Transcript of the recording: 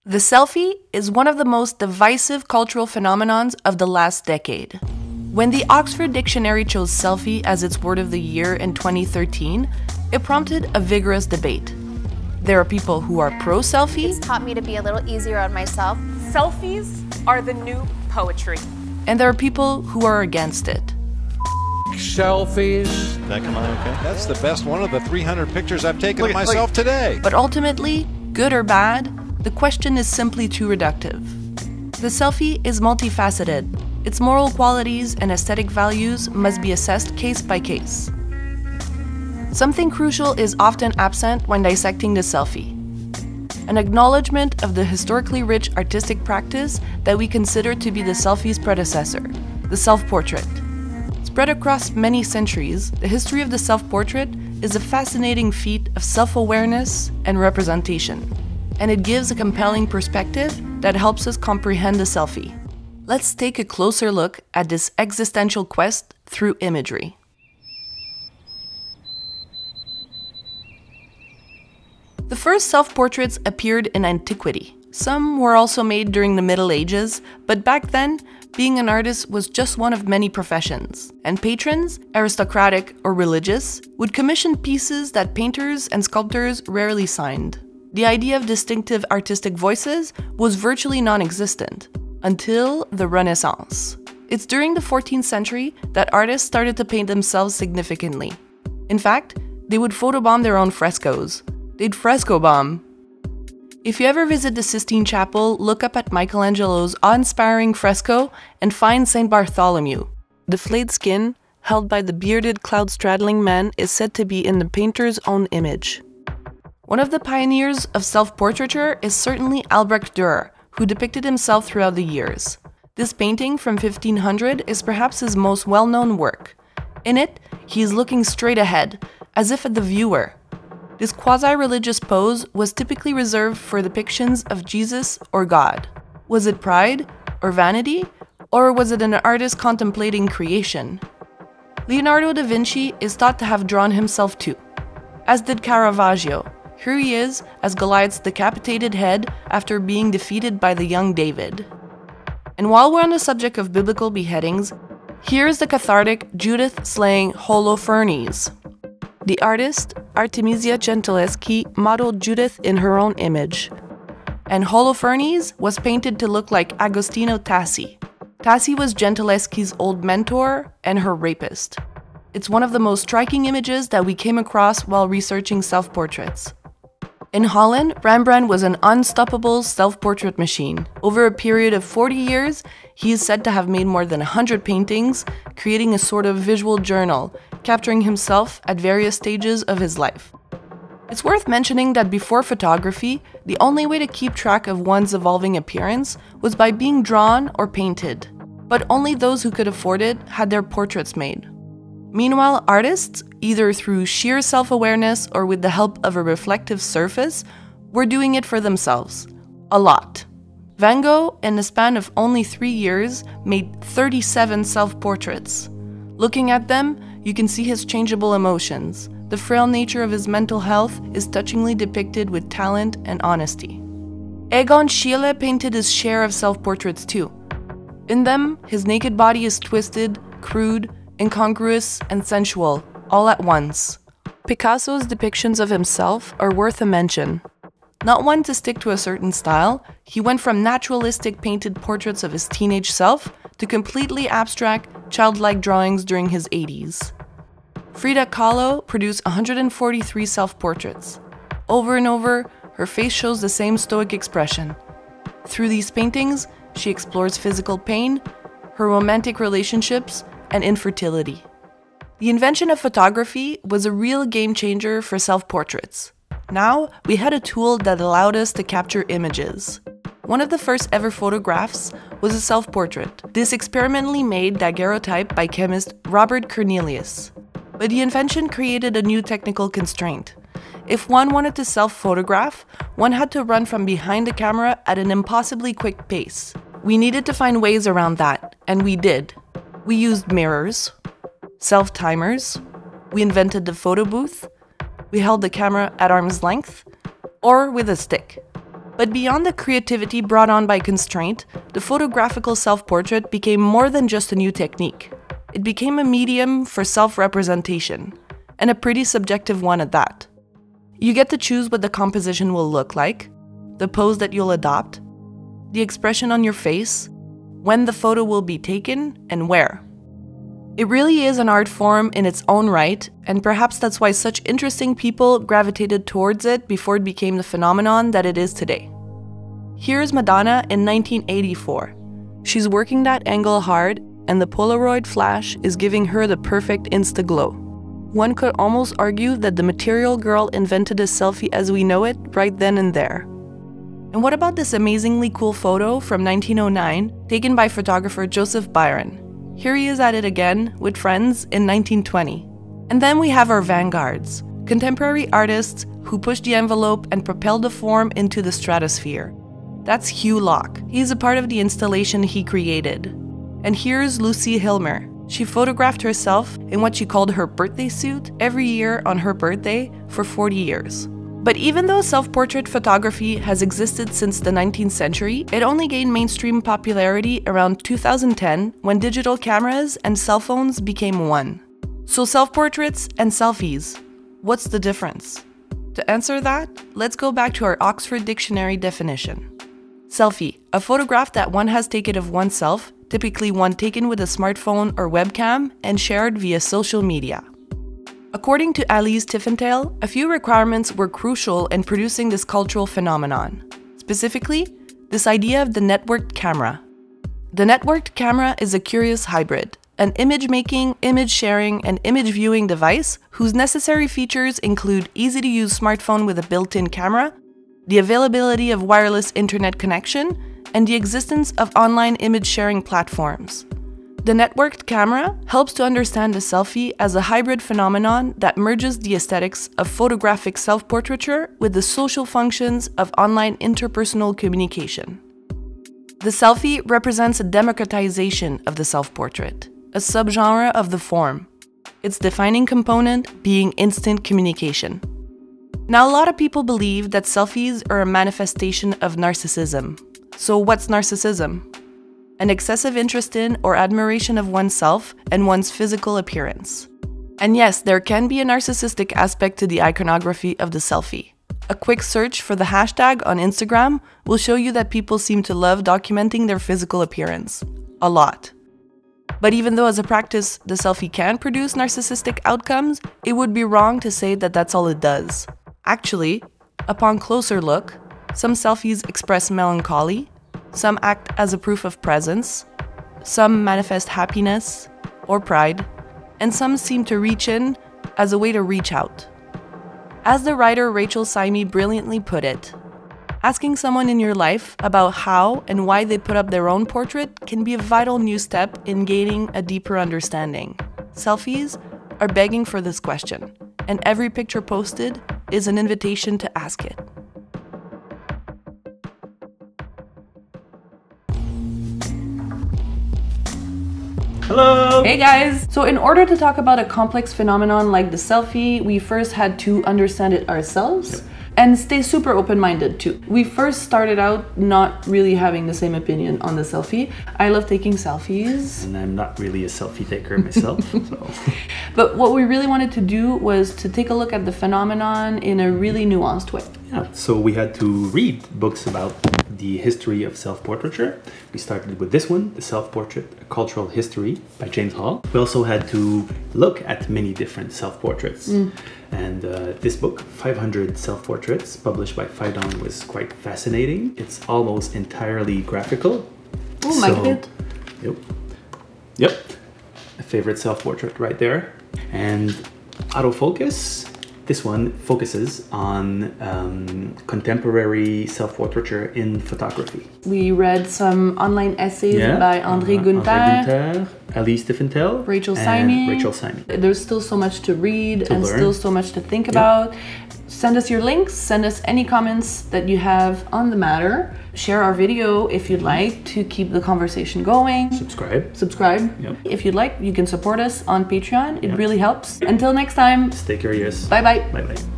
The selfie is one of the most divisive cultural phenomenons of the last decade. When the Oxford Dictionary chose selfie as its word of the year in 2013, it prompted a vigorous debate. There are people who are pro-selfie. It's taught me to be a little easier on myself. Selfies are the new poetry. And there are people who are against it. Selfies. Did that come out okay? That's the best one of the 300 pictures I've taken of myself today. But ultimately, good or bad, the question is simply too reductive. The selfie is multifaceted. Its moral qualities and aesthetic values must be assessed case by case. Something crucial is often absent when dissecting the selfie: an acknowledgement of the historically rich artistic practice that we consider to be the selfie's predecessor, the self-portrait. Spread across many centuries, the history of the self-portrait is a fascinating feat of self-awareness and representation, and it gives a compelling perspective that helps us comprehend the selfie. Let's take a closer look at this existential quest through imagery. The first self-portraits appeared in antiquity. Some were also made during the Middle Ages, but back then, being an artist was just one of many professions, and patrons, aristocratic or religious, would commission pieces that painters and sculptors rarely signed. The idea of distinctive artistic voices was virtually non-existent, until the Renaissance. It's during the 14th century that artists started to paint themselves significantly. In fact, they would photobomb their own frescoes. They'd fresco bomb. If you ever visit the Sistine Chapel, look up at Michelangelo's awe-inspiring fresco and find Saint Bartholomew. The flayed skin, held by the bearded cloud-straddling man, is said to be in the painter's own image. One of the pioneers of self-portraiture is certainly Albrecht Dürer, who depicted himself throughout the years. This painting from 1500 is perhaps his most well-known work. In it, he is looking straight ahead, as if at the viewer. This quasi-religious pose was typically reserved for depictions of Jesus or God. Was it pride or vanity, or was it an artist contemplating creation? Leonardo da Vinci is thought to have drawn himself too, as did Caravaggio. Here he is as Goliath's decapitated head after being defeated by the young David. And while we're on the subject of biblical beheadings, here's the cathartic Judith slaying Holofernes. The artist, Artemisia Gentileschi, modeled Judith in her own image. And Holofernes was painted to look like Agostino Tassi. Tassi was Gentileschi's old mentor and her rapist. It's one of the most striking images that we came across while researching self-portraits. In Holland, Rembrandt was an unstoppable self-portrait machine. Over a period of 40 years, he is said to have made more than 100 paintings, creating a sort of visual journal, capturing himself at various stages of his life. It's worth mentioning that before photography, the only way to keep track of one's evolving appearance was by being drawn or painted. But only those who could afford it had their portraits made. Meanwhile, artists, either through sheer self-awareness or with the help of a reflective surface, were doing it for themselves. A lot. Van Gogh, in the span of only 3 years, made 37 self-portraits. Looking at them, you can see his changeable emotions. The frail nature of his mental health is touchingly depicted with talent and honesty. Egon Schiele painted his share of self-portraits too. In them, his naked body is twisted, crude, incongruous, and sensual, all at once. Picasso's depictions of himself are worth a mention. Not one to stick to a certain style, he went from naturalistic painted portraits of his teenage self to completely abstract, childlike drawings during his 80s. Frida Kahlo produced 143 self-portraits. Over and over, her face shows the same stoic expression. Through these paintings, she explores physical pain, her romantic relationships, and infertility. The invention of photography was a real game changer for self-portraits. Now, we had a tool that allowed us to capture images. One of the first ever photographs was a self-portrait, this experimentally made daguerreotype by chemist Robert Cornelius. But the invention created a new technical constraint. If one wanted to self-photograph, one had to run from behind the camera at an impossibly quick pace. We needed to find ways around that, and we did. We used mirrors, self-timers, we invented the photo booth, we held the camera at arm's length, or with a stick. But beyond the creativity brought on by constraint, the photographical self-portrait became more than just a new technique. It became a medium for self-representation, and a pretty subjective one at that. You get to choose what the composition will look like, the pose that you'll adopt, the expression on your face, when the photo will be taken, and where. It really is an art form in its own right, and perhaps that's why such interesting people gravitated towards it before it became the phenomenon that it is today. Here's Madonna in 1984. She's working that angle hard, and the Polaroid flash is giving her the perfect insta-glow. One could almost argue that the material girl invented a selfie as we know it right then and there. And what about this amazingly cool photo from 1909, taken by photographer Joseph Byron? Here he is at it again, with friends, in 1920. And then we have our vanguards, contemporary artists who pushed the envelope and propelled the form into the stratosphere. That's Hugh Locke. He's a part of the installation he created. And here's Lucy Hilmer. She photographed herself in what she called her birthday suit every year on her birthday for 40 years. But even though self-portrait photography has existed since the 19th century, it only gained mainstream popularity around 2010 when digital cameras and cell phones became one. So self-portraits and selfies, what's the difference? To answer that, let's go back to our Oxford Dictionary definition. Selfie, a photograph that one has taken of oneself, typically one taken with a smartphone or webcam and shared via social media. According to Alice Tiffentale, a few requirements were crucial in producing this cultural phenomenon. Specifically, this idea of the networked camera. The networked camera is a curious hybrid, an image-making, image-sharing, and image-viewing device whose necessary features include easy-to-use smartphone with a built-in camera, the availability of wireless internet connection, and the existence of online image-sharing platforms. The networked camera helps to understand the selfie as a hybrid phenomenon that merges the aesthetics of photographic self-portraiture with the social functions of online interpersonal communication. The selfie represents a democratization of the self-portrait, a subgenre of the form, its defining component being instant communication. Now, a lot of people believe that selfies are a manifestation of narcissism. So what's narcissism? An excessive interest in or admiration of oneself and one's physical appearance. And yes, there can be a narcissistic aspect to the iconography of the selfie. A quick search for the hashtag on Instagram will show you that people seem to love documenting their physical appearance. A lot. But even though as a practice the selfie can produce narcissistic outcomes, it would be wrong to say that that's all it does. Actually, upon closer look, some selfies express melancholy, some act as a proof of presence, some manifest happiness or pride, and some seem to reach in as a way to reach out. As the writer Rachel Syme brilliantly put it, asking someone in your life about how and why they put up their own portrait can be a vital new step in gaining a deeper understanding. Selfies are begging for this question, and every picture posted is an invitation to ask it. Hello! Hey guys! So in order to talk about a complex phenomenon like the selfie, we first had to understand it ourselves. Yep. And stay super open-minded too. We first started out not really having the same opinion on the selfie. I love taking selfies. And I'm not really a selfie taker myself. So. But what we really wanted to do was to take a look at the phenomenon in a really nuanced way. Yeah, so we had to read books about the history of self-portraiture. We started with this one, The Self-Portrait, A Cultural History by James Hall. We also had to look at many different self-portraits. And this book, 500 Self-Portraits, published by Phaidon, was quite fascinating. It's almost entirely graphical. Oh, my god. Yep. A favorite self-portrait right there. And autofocus. This one focuses on contemporary self-portraiture in photography. We read some online essays by André Gunther, Alice Tiffentale, Rachel Syme. There's still so much to read and still so much to think about. Send us your links, send us any comments that you have on the matter. Share our video if you'd like to keep the conversation going. Subscribe. Yep. If you'd like, you can support us on Patreon. It really helps. Until next time. Stay curious. Bye-bye. Bye-bye.